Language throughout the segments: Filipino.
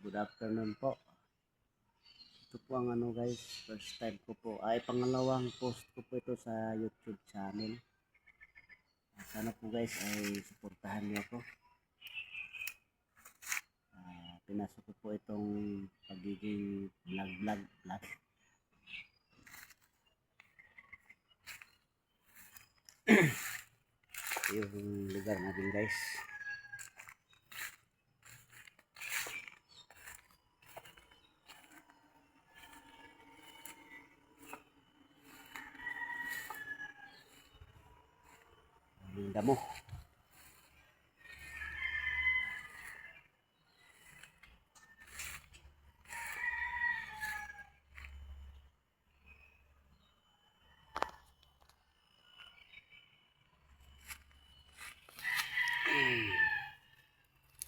Good afternoon po. Ito po ang ano guys, first time ko po, ay pangalawang post ko po ito sa YouTube channel. Sana po guys ay suportahan niyo ako. Pinasok ko po itong pagiging vlog. Yung lugar natin guys. Ang damo.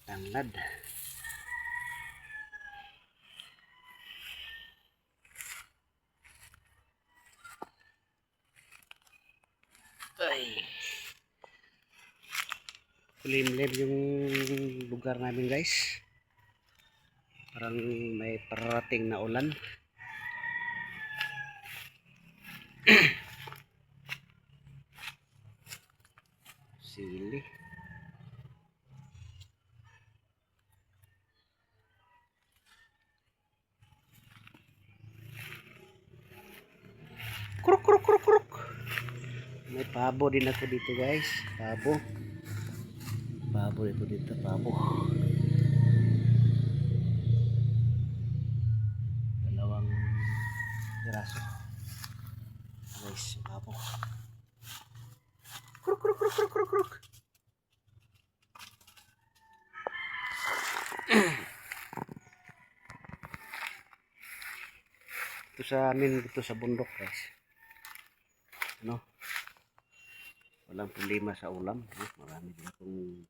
Tanglad. Ay. Kulimlim yung lugar namin guys. Parang may parating na ulan. Sili. Kruk. May pabo din ako dito guys. Pabo ito dito, pabo. Dalawang piraso. Guys, pabo. Kruk. Ito sa amin dito sa bundok guys. Ano? Walang problema sa ulam. Marami din akong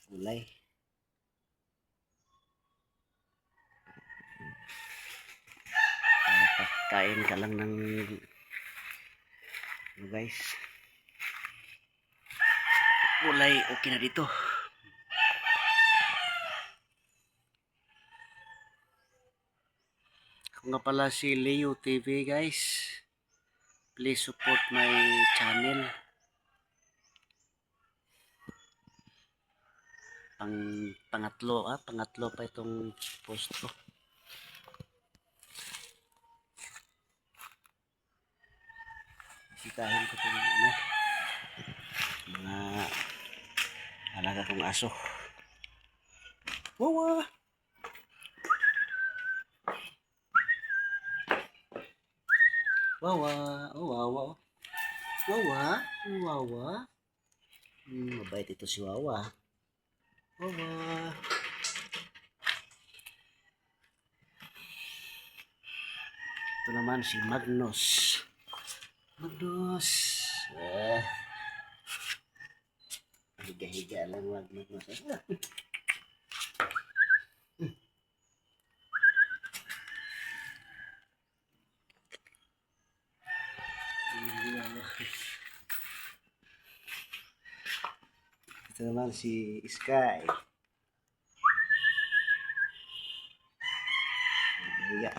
gulay. Kain ka lang ng ano guys. Gulay okay na dito. Ako nga pala si Leo TV guys. Please support my channel. Pangatlo pa itong post ko. Sikahin ko itong mga alaga kong aso. Wawa! Wawa. Mabait ito si Wawa. Wawa. Ito naman si Magnus. Higa-higa lang Magnus. Ito naman si Sky. Higa.